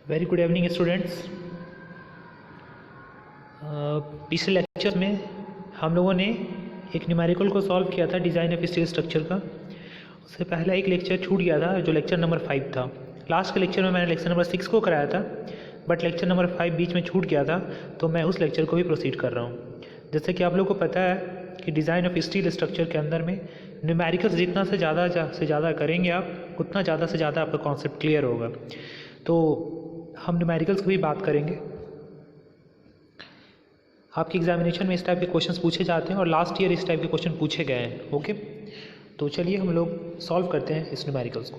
Very good evening students. पिछले lecture में हम लोगों ने एक न्यूमेरिकल को सॉल्व किया था, डिज़ाइन ऑफ स्टील स्ट्रक्चर का। उससे पहला एक लेक्चर छूट गया था जो लेक्चर नंबर 5 था। लास्ट के लेक्चर में मैंने लेक्चर नंबर 6 को कराया था, बट लेक्चर नंबर 5 बीच में छूट गया था, तो मैं उस लेक्चर को भी प्रोसीड कर रहा हूँ। जैसे कि आप लोग को पता है कि डिज़ाइन ऑफ स्टील स्ट्रक्चर के अंदर में न्यूमेरिकल्स जितना से ज़्यादा करेंगे आप, उतना ज़्यादा से ज़्यादा आपका कॉन्सेप्ट क्लियर होगा। तो हम न्यूमेरिकल्स की भी बात करेंगे। आपके एग्जामिनेशन में इस टाइप के क्वेश्चंस पूछे जाते हैं और लास्ट ईयर इस टाइप के क्वेश्चन पूछे गए हैं। ओके, तो चलिए हम लोग सॉल्व करते हैं इस न्यूमेरिकल्स को।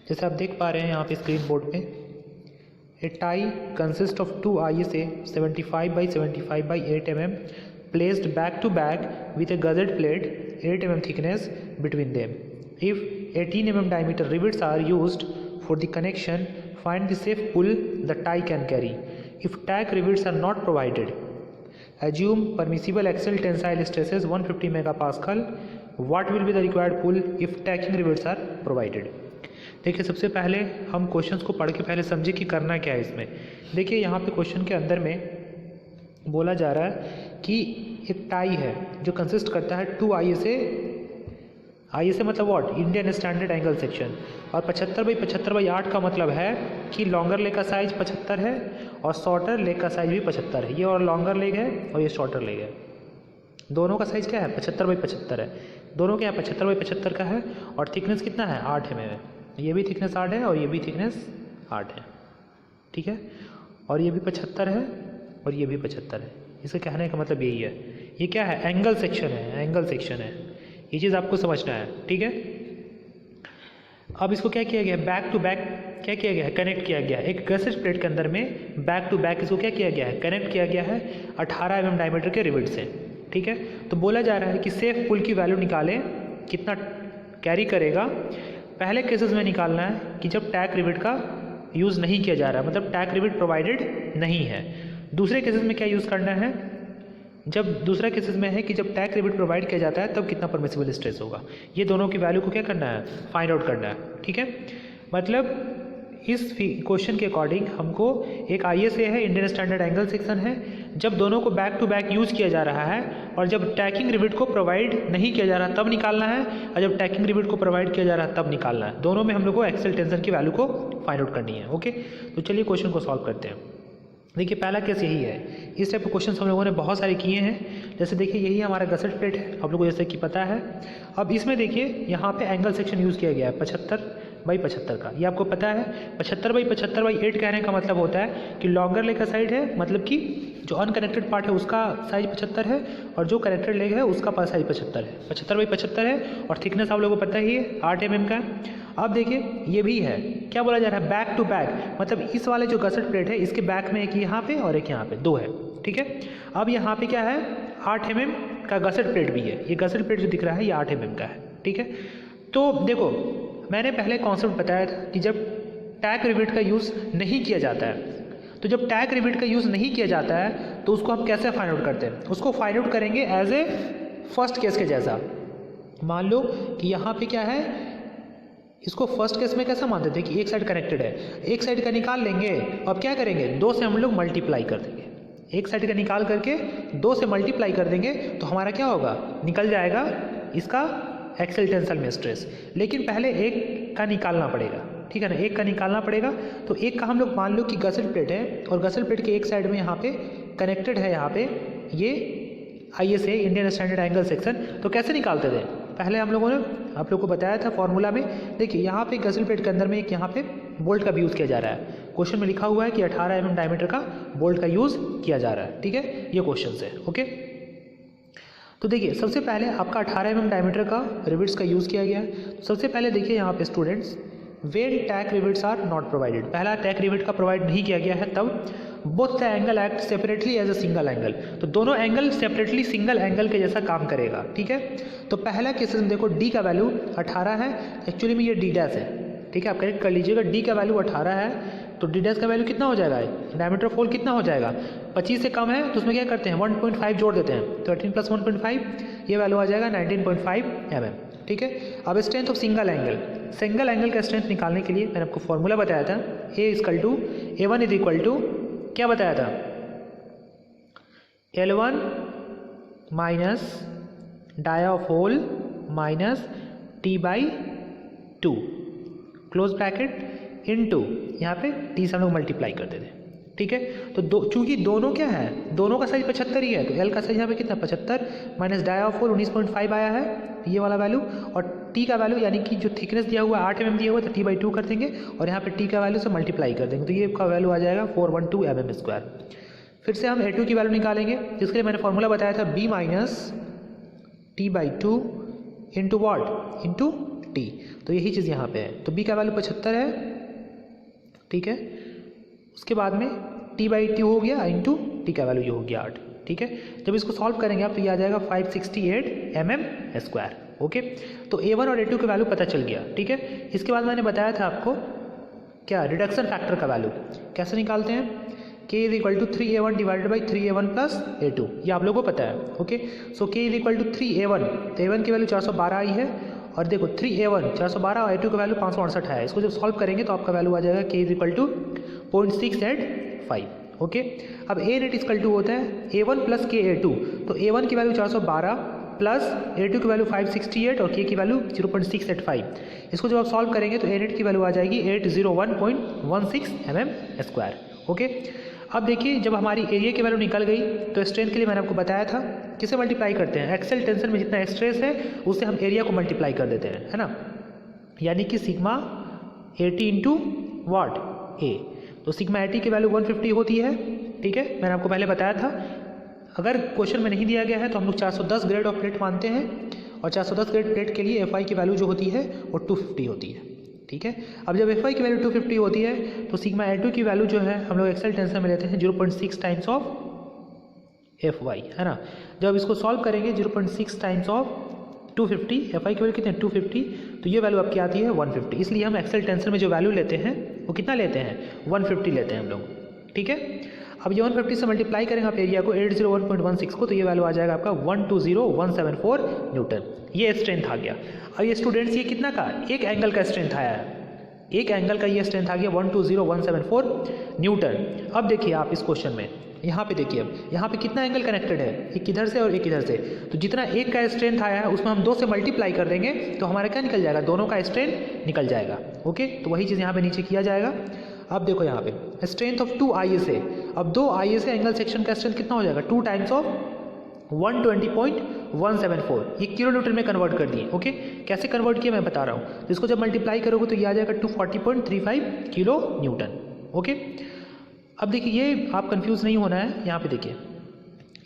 जैसे आप देख पा रहे हैं यहाँ पे स्क्रीन बोर्ड पे, ए tie consist of 2 ISA 75 by 75 by 8 mm placed back to back with a gusset plate 8 mm thickness between them. If 18 mm diameter rivets are used for the connection, find the safe pull the tie can carry. If tack rivets are not provided, assume permissible axial tensile stresses 150 megapascal. What will be the required pull if tacking rivets are provided? देखिए, सबसे पहले हम questions को पढ़ के पहले समझे कि करना क्या है इसमें। देखिए, यहाँ पे क्वेश्चन के अंदर में बोला जा रहा है कि एक टाई है जो कंसिस्ट करता है 2 ISA मतलब what, Indian standard angle section, और 75 by 75 by 8 का मतलब है कि लॉन्गर लेग का साइज 75 है और शॉर्टर लेग का साइज भी 75 है। ये और लॉन्गर लेग है और ये शॉर्टर लेग है, दोनों का साइज क्या है, 75 by 75 है। दोनों क्या है, 75 by 75 का है, और थिकनेस कितना है, 8 mm है। ये भी थिकनेस 8 है और ये भी थिकनेस 8 है, ठीक है। और ये भी 75 है और ये भी 75 है। इसका कहने का मतलब यही है, ये क्या है, एंगल सेक्शन है, एंगल सेक्शन है। ये चीज़ आपको समझना है, ठीक है। अब इसको क्या किया गया है, बैक टू बैक क्या किया गया है, कनेक्ट किया गया है। एक गसेट प्लेट के अंदर में बैक टू बैक इसको क्या किया गया है, कनेक्ट किया गया है 18 mm डायमीटर के रिवेट से, ठीक है। तो बोला जा रहा है कि सेफ पुल की वैल्यू निकालें, कितना कैरी करेगा। पहले केसेस में निकालना है कि जब टैक रिवेट का यूज़ नहीं किया जा रहा है, मतलब टैक रिवेट प्रोवाइडेड नहीं है। दूसरे केसेस में क्या यूज़ करना है, जब दूसरा केसेस में है कि जब टैक रिवेट प्रोवाइड किया जाता है तब कितना परमिसिबल स्ट्रेस होगा। ये दोनों की वैल्यू को क्या करना है, फाइंड आउट करना है, ठीक है। मतलब इस क्वेश्चन के अकॉर्डिंग हमको एक ISA है, इंडियन स्टैंडर्ड एंगल सेक्शन है, जब दोनों को बैक टू बैक यूज़ किया जा रहा है और जब टैकिंग रिवेट को प्रोवाइड नहीं किया जा रहा तब निकालना है, और जब टैकिंग रिवेट को प्रोवाइड किया जा रहा है तब निकालना है। दोनों में हम लोग को एक्सेल टेंशन की वैल्यू को फाइंड आउट करनी है। ओके, तो चलिए क्वेश्चन को सॉल्व करते हैं। देखिए, पहला केस यही है। इस टाइप के क्वेश्चन हम लोगों ने बहुत सारे किए हैं। जैसे देखिए, यही हमारा गसेट प्लेट है, आप लोगों को जैसे कि पता है। अब इसमें देखिए यहाँ पे एंगल सेक्शन यूज़ किया गया है 75 by 75 का, ये आपको पता है। 75 by 75 by 8 कहने का मतलब होता है कि लॉन्गर लेग का साइड है, मतलब कि जो अनकनेक्टेड पार्ट है उसका साइज 75 है और जो कनेक्टेड लेग है उसका साइज 75 है। 75 by 75 है और थिकनेस आप लोगों को पता ही है 8 mm का। अब देखिए, ये भी है, क्या बोला जा रहा है, बैक टू बैक, मतलब इस वाले जो गसेट प्लेट है इसके बैक में एक यहाँ पे और एक यहाँ पे, 2 है, ठीक है। अब यहाँ पे क्या है, 8 mm का गसेट प्लेट भी है। ये गसेट प्लेट जो दिख रहा है ये 8 mm का है, ठीक है। तो देखो, मैंने पहले कॉन्सेप्ट बताया था कि जब टैक रिवेट का यूज़ नहीं किया जाता है, तो जब टैक रिवेट का यूज़ नहीं किया जाता है तो उसको हम कैसे फाइंड आउट करते हैं, उसको फाइंड आउट करेंगे एज ए फर्स्ट केस के जैसा। मान लो कि यहाँ पे क्या है, इसको फर्स्ट केस में कैसा मानते थे कि एक साइड कनेक्टेड है, एक साइड का निकाल लेंगे। अब क्या करेंगे, 2 से हम लोग मल्टीप्लाई कर देंगे। एक साइड का निकाल करके 2 से मल्टीप्लाई कर देंगे तो हमारा क्या होगा, निकल जाएगा इसका एक्सेल टेंसल में स्ट्रेस। लेकिन पहले एक का निकालना पड़ेगा, ठीक है ना, एक का निकालना पड़ेगा। तो एक का हम लोग मान लो कि गसेट प्लेट है और गसेट प्लेट के एक साइड में यहाँ पे कनेक्टेड है, यहाँ पे ये ISA Indian standard angle section. तो कैसे निकालते थे, पहले हम लोगों ने आप लोग को बताया था फॉर्मूला में। देखिए, यहाँ पे गसेट प्लेट के अंदर में एक यहाँ पे बोल्ट का भी यूज़ किया जा रहा है। क्वेश्चन में लिखा हुआ है कि 18 mm डायमीटर का बोल्ट का यूज़ किया जा रहा है, ठीक है। ये क्वेश्चन है, ओके। तो देखिए, सबसे पहले आपका 18 mm डायमीटर का रिवेट्स का यूज़ किया गया है। तो सबसे पहले देखिए यहाँ पे students, when tack rivets are not provided, पहला टैक रिवेट का प्रोवाइड नहीं किया गया है तब both the angle act separately as a single angle, तो दोनों एंगल सेपरेटली सिंगल एंगल के जैसा काम करेगा, ठीक है। तो पहला केस में देखो, डी का वैल्यू 18 है, एक्चुअली में ये डी डैश है, ठीक है। आप करेक्ट कर लीजिएगा, डी का वैल्यू 18 है तो डी डैश का वैल्यू कितना हो जाएगा, डायमीटर ऑफ होल कितना हो जाएगा, 25 से कम है तो उसमें क्या करते हैं 1.5 जोड़ देते हैं, तो 18 + 1.5 ये वैल्यू आ जाएगा 19.5 mm। ठीक है। अब स्ट्रेंथ ऑफ सिंगल एंगल का स्ट्रेंथ निकालने के लिए मैंने आपको फॉर्मूला बताया था, A1 इज इक्वल टू क्या बताया था, L1 minus dia of hole minus T/2 close bracket into यहाँ पे T से हम लोग मल्टीप्लाई करते थे, ठीक है। तो चूंकि दोनों क्या है, दोनों का साइज 75 ही है, तो L का साइज यहाँ पे कितना 75 माइनस डाया ऑफ होल 19.5 आया है ये वाला वैल्यू, और T का वैल्यू यानी कि जो थिकनेस दिया हुआ है 8 mm दिया हुआ है तो T/2 कर देंगे और यहाँ पे T का वैल्यू से मल्टीप्लाई कर देंगे, तो ये का वैल्यू आ जाएगा 412 mm²। फिर से हम A2 की वैल्यू निकालेंगे, जिसके लिए मैंने फॉर्मूला बताया था B minus T/2 into what into T, तो यही चीज़ यहाँ पे है। तो B का वैल्यू 75 है, ठीक है। उसके बाद में T/2 हो गया इंटू T का वैल्यू ये हो गया 8, ठीक है। जब इसको सॉल्व करेंगे आप तो ये आ जाएगा 568 mm², ओके। तो A1 और A2 का वैल्यू पता चल गया, ठीक है। इसके बाद मैंने बताया था आपको क्या, रिडक्शन फैक्टर का वैल्यू कैसे निकालते हैं, K is equal to 3A1 divided by 3A1 plus A2, ये आप लोगों को पता है, okay. So K is equal to 3A1, तो A1 की वैल्यू 412 आई है, और देखो 3A1 412 और A2 का वैल्यू 568 है। इसको जब सॉल्व करेंगे तो आपका वैल्यू आ जाएगा K is equal to 0.685, okay. अब A नेट इक्वल टू होता है A1 प्लस KA2, तो A1 की वैल्यू 412 प्लस A2 की वैल्यू 568 और K की वैल्यू 0.685। इसको जब आप सॉल्व करेंगे तो A नेट की वैल्यू आ जाएगी 801.16 mm², ओके। अब देखिए जब हमारी एरिया की वैल्यू निकल गई तो स्ट्रेंथ के लिए मैंने आपको बताया था किसे मल्टीप्लाई करते हैं, एक्सेल टेंशन में जितना स्ट्रेस है उससे हम एरिया को मल्टीप्लाई कर देते हैं, है ना, यानी कि सिग्मा 80 इंटू वॉट A, तो सिग्मा 80 की वैल्यू 150 होती है, ठीक है। मैंने आपको पहले बताया था अगर क्वेश्चन में नहीं दिया गया है तो हम लोग 410 ग्रेड ऑफ प्लेट मानते हैं, और 410 ग्रेड प्लेट के लिए FI की वैल्यू जो होती है वो 250 होती है, ठीक है। अब जब FI की वैल्यू 250 होती है तो सिग्मा A2 की वैल्यू जो है हम लोग एक्सेल टेंशन में लेते हैं 0.6 टाइम्स ऑफ FY, है ना। जब इसको सॉल्व करेंगे 0.6 टाइम्स ऑफ 250, FI की वैल्यू कितनी है 250, तो ये वैल्यू आपकी आती है 150। इसलिए हम एक्सेल टेंशन में जो वैल्यू लेते हैं वो कितना लेते हैं 150 लेते हैं हम लोग, ठीक है। अब ये 150 से मल्टीप्लाई करेंगे आप एरिया को 801.16 को, तो ये वैल्यू आ जाएगा आपका 120174 न्यूटन, ये स्ट्रेंथ आ गया। अब ये स्टूडेंट्स ये कितना का, एक एंगल का स्ट्रेंथ आया है, एक एंगल का ये स्ट्रेंथ आ गया 120174 न्यूटन। अब देखिए आप इस क्वेश्चन में यहाँ पे देखिए, अब यहाँ पे कितना एंगल कनेक्टेड है, एक इधर से और एक इधर से, तो जितना एक का स्ट्रेंथ आया है उसमें हम 2 से मल्टीप्लाई कर देंगे तो हमारा क्या निकल जाएगा, दोनों का स्ट्रेंथ निकल जाएगा, ओके। तो वही चीज़ यहाँ पे नीचे किया जाएगा। अब देखो यहाँ पे स्ट्रेंथ ऑफ 2 ISA, अब 2 ISA एंगल सेक्शन का स्ट्रेंथ कितना हो जाएगा 2 टाइम्स ऑफ 120.174, ये किलो न्यूटन में कन्वर्ट कर दिए, ओके। कैसे कन्वर्ट किया मैं बता रहा हूँ, तो इसको जब मल्टीप्लाई करोगे तो ये आ जाएगा 240.35 किलो न्यूटन, ओके। अब देखिए ये आप कंफ्यूज नहीं होना है, यहाँ पे देखिए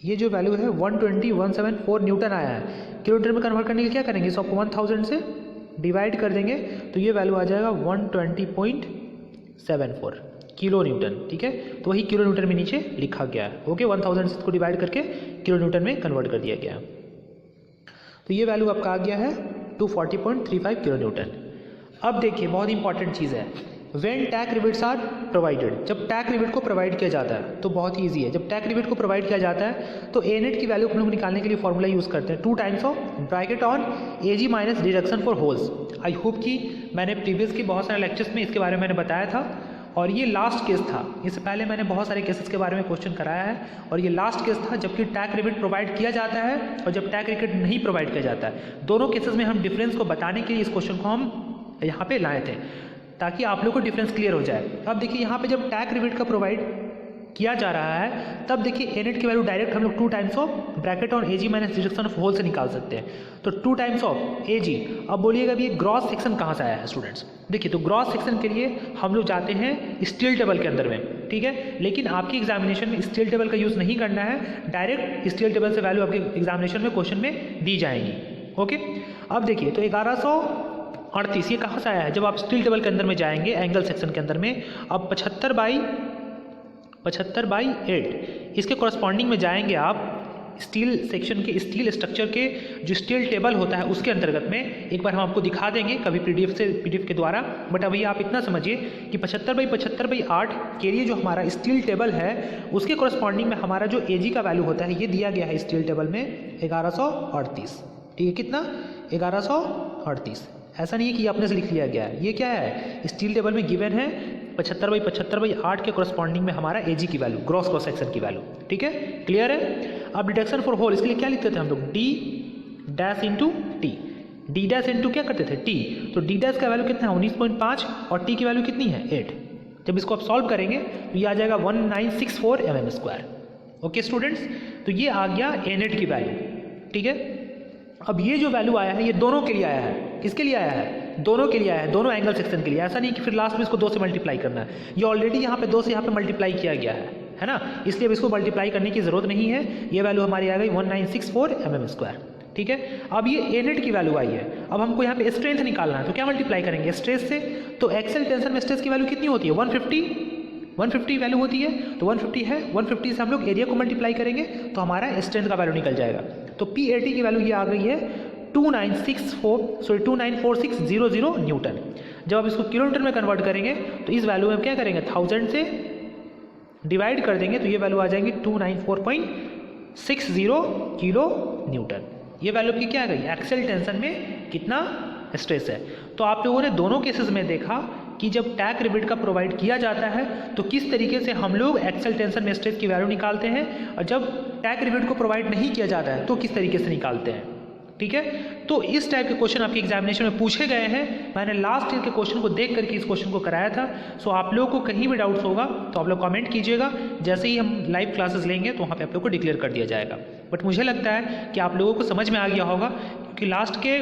ये जो वैल्यू है 120.174 न्यूटन आया है, किलो न्यूटन में कन्वर्ट करने के लिए क्या करेंगे, इसको 1000 से डिवाइड कर देंगे तो ये वैल्यू आ जाएगा 120.74 किलो न्यूटन, ठीक है। तो वही किलो न्यूटन में नीचे लिखा गया है, ओके। 1000 से इसको डिवाइड करके किलो न्यूटन में कन्वर्ट कर दिया गया है, तो ये वैल्यू आपका आ गया है 240.35 किलो न्यूटन। अब देखिए बहुत इंपॉर्टेंट चीज़ है, when tack rivets are provided, जब टैक रिविट को प्रोवाइड किया जाता है तो बहुत ही ईजी है। जब टैक रिविट को प्रोवाइड किया जाता है तो ए नेट की वैल्यू हम लोग निकालने के लिए फॉर्मूला यूज़ करते हैं 2 times of bracket on AG minus deduction for holes. I hope कि मैंने प्रीवियस के बहुत सारे लेक्चर्स में इसके बारे में मैंने बताया था, और ये लास्ट केस था, इससे पहले मैंने बहुत सारे केसेस के बारे में क्वेश्चन कराया है, और ये लास्ट केस था जबकि टैक रिविट प्रोवाइड किया जाता है और जब टैक रिविट नहीं प्रोवाइड किया जाता है। दोनों केसेस में हम डिफरेंस को बताने के लिए इस क्वेश्चन को हम यहाँ पे लाए थे ताकि आप लोग को डिफरेंस क्लियर हो जाए। अब देखिए यहाँ पे जब टैक रिविट का प्रोवाइड किया जा रहा है तब देखिए ए नेट की वैल्यू डायरेक्ट हम लोग 2 times of bracket on AG minus deduction of hole से निकाल सकते हैं, तो 2 टाइम्स ऑफ AG। अब बोलिएगा भी ये ग्रॉस सेक्शन कहाँ से आया है स्टूडेंट्स, देखिए तो ग्रॉस सेक्शन के लिए हम लोग जाते हैं स्टील टेबल के अंदर में, ठीक है। लेकिन आपकी एग्जामिनेशन में स्टील टेबल का यूज़ नहीं करना है, डायरेक्ट स्टील टेबल से वैल्यू आपके एग्जामिनेशन में क्वेश्चन में दी जाएंगी, ओके। अब देखिए तो 1138 ये कहाँ से आया है, जब आप स्टील टेबल के अंदर में जाएंगे एंगल सेक्शन के अंदर में, अब 75/8 इसके कॉरस्पॉन्डिंग में जाएंगे आप स्टील सेक्शन के स्टील स्ट्रक्चर के जो स्टील टेबल होता है उसके अंतर्गत में। एक बार हम आपको दिखा देंगे कभी पीडीएफ के द्वारा, बट अभी आप इतना समझिए कि 75/8 के लिए जो हमारा स्टील टेबल है उसके कॉरस्पॉन्डिंग में हमारा जो AG का वैल्यू होता है ये दिया गया है स्टील टेबल में 1138, ठीक है, कितना 1138। ऐसा नहीं है कि ये अपने से लिख लिया गया है, ये क्या है स्टील टेबल में गिवन है 75/75/8 के कॉरस्पॉन्डिंग में हमारा एजी की वैल्यू, ग्रॉस क्रॉस सेक्शन की वैल्यू। ठीक है, क्लियर है। अब डिडक्शन फॉर होल, इसके लिए क्या लिखते थे हम लोग, D dash into T, D dash into क्या करते थे टी, तो डी डैश का वैल्यू कितना है 19.5 और टी की वैल्यू कितनी है 8। जब इसको आप सॉल्व करेंगे तो ये आ जाएगा 1964 mm²। ओके स्टूडेंट्स, तो ये आ गया एनेट की वैल्यू। ठीक है, अब ये जो वैल्यू आया है ये दोनों के लिए आया है, किसके लिए आया है, दोनों के लिए आया है, दोनों एंगल सेक्शन के लिए। ऐसा नहीं कि फिर लास्ट में इसको 2 से मल्टीप्लाई करना है, ये ऑलरेडी यहाँ पे 2 से यहाँ पे मल्टीप्लाई किया गया है ना, इसलिए अब इसको मल्टीप्लाई करने की जरूरत नहीं है। ये वैल्यू हमारी आ गई 1964 mm²। ठीक है, अब ये एनेट की वैल्यू आई है, अब हमको यहाँ पे स्ट्रेंथ निकालना है, तो क्या मल्टीप्लाई करेंगे स्ट्रेस से, तो एक्सेल टेंशन में स्ट्रेस की वैल्यू कितनी होती है 150 वैल्यू होती है, तो 150 है, 150 से हम लोग एरिया को मल्टीप्लाई करेंगे तो हमारा स्ट्रेंथ का वैल्यू निकल जाएगा। तो P80 की वैल्यू ये आ गई है 294600 न्यूटन। जब आप इसको किलोमीटर में कन्वर्ट करेंगे तो इस वैल्यू में क्या करेंगे 1000 से डिवाइड कर देंगे, तो ये वैल्यू आ जाएगी 294.60 किलो न्यूटन। ये वैल्यू की क्या आ गई, एक्सेल टेंशन में कितना स्ट्रेस है। तो आप लोगों ने दोनों केसेस में देखा कि जब टैक रिबिट का प्रोवाइड किया जाता है तो किस तरीके से हम लोग एक्सेल टेंशन में स्ट्रेस की वैल्यू निकालते हैं, और जब टैक रिबिट को प्रोवाइड नहीं किया जाता है तो किस तरीके से निकालते हैं। ठीक है, तो इस टाइप के क्वेश्चन आपके एग्जामिनेशन में पूछे गए हैं। मैंने लास्ट ईयर के क्वेश्चन को देख करके इस क्वेश्चन को कराया था। सो आप लोगों को कहीं भी डाउट्स होगा तो आप लोग कमेंट कीजिएगा, जैसे ही हम लाइव क्लासेस लेंगे तो वहाँ पे आप लोग को डिक्लेयर कर दिया जाएगा। बट मुझे लगता है कि आप लोगों को समझ में आ गया होगा, क्योंकि लास्ट के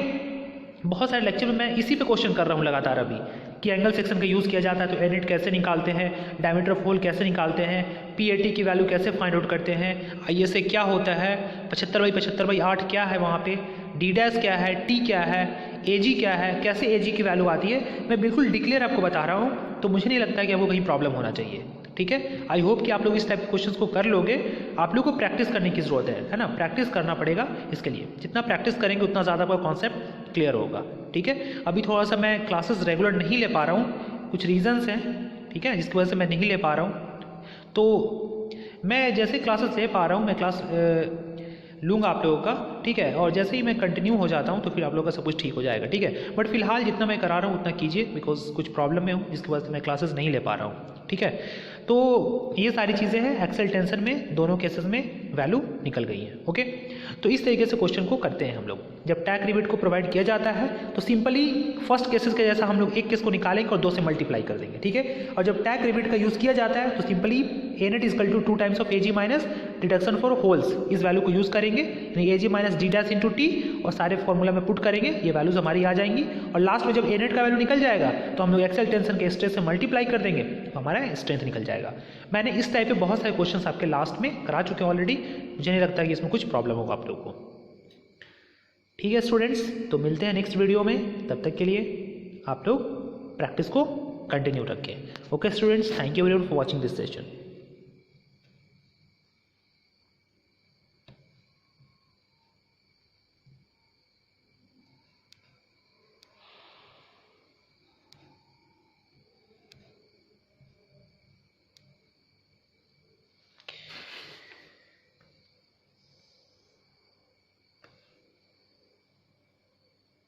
बहुत सारे लेक्चर में मैं इसी पे क्वेश्चन कर रहा हूँ लगातार अभी, कि एंगल सेक्शन का यूज़ किया जाता है तो एनेट कैसे निकालते हैं, डायमीटर ऑफ होल कैसे निकालते हैं, P80 की वैल्यू कैसे फाइंड आउट करते हैं, ISA क्या होता है, 75/75/8 क्या है वहाँ पे, D डैश क्या है, T क्या है, AG क्या है, कैसे AG की वैल्यू आती है, मैं बिल्कुल डिक्लेयर आपको बता रहा हूँ। तो मुझे नहीं लगता है कि आपको कहीं प्रॉब्लम होना चाहिए। ठीक है, आई होप कि आप लोग इस टाइप के क्वेश्चंस को कर लोगे। आप लोग को प्रैक्टिस करने की ज़रूरत है ना, प्रैक्टिस करना पड़ेगा इसके लिए। जितना प्रैक्टिस करेंगे उतना ज़्यादा आपका कॉन्सेप्ट क्लियर होगा। ठीक है, अभी थोड़ा सा मैं क्लासेस रेगुलर नहीं ले पा रहा हूँ, कुछ रीजंस हैं, ठीक है, जिसकी वजह से मैं नहीं ले पा रहा हूँ। तो मैं जैसे क्लासेस ले पा रहा हूँ मैं क्लास लूँगा आप लोगों का। ठीक है, और जैसे ही मैं कंटिन्यू हो जाता हूँ तो फिर आप लोगों का सब कुछ ठीक हो जाएगा। ठीक है, बट फिलहाल जितना मैं करा रहा हूँ उतना कीजिए, बिकॉज कुछ प्रॉब्लम में हूँ जिसकी वजह से मैं क्लासेस नहीं ले पा रहा हूँ। ठीक है, तो ये सारी चीज़ें हैं, एक्सेल टेंशन में दोनों केसेस में वैल्यू निकल गई हैं। ओके, तो इस तरीके से क्वेश्चन को करते हैं हम लोग। जब टैक रिबिट को प्रोवाइड किया जाता है तो सिंपली फर्स्ट केसेस के जैसा हम लोग एक केस को निकालेंगे और 2 से मल्टीप्लाई कर देंगे। ठीक है, और जब टैक रिबिट का यूज़ किया जाता है तो simply A net equal to 2 times of AG minus deduction for holes, इस वैल्यू को यूज़ करेंगे, यानी AG minus D dash into T, और सारे फॉर्मूला में पुट करेंगे, ये वैल्यूज हमारी आ जाएंगी। और लास्ट में जब एनेट का वैल्यू निकल जाएगा तो हम लोग एक्सेल टेंशन के स्ट्रेस से मल्टीप्लाई कर देंगे तो हमारा स्ट्रेंथ निकल जाएगा। मैंने इस टाइप के बहुत सारे क्वेश्चंस आपके लास्ट में करा चुके हैं ऑलरेडी, मुझे नहीं लगता कि इसमें कुछ प्रॉब्लम होगा आप लोगों को। ठीक है स्टूडेंट्स, तो मिलते हैं नेक्स्ट वीडियो में, तब तक के लिए आप लोग प्रैक्टिस को कंटिन्यू रखें। Okay students, thank you very much for watching this session.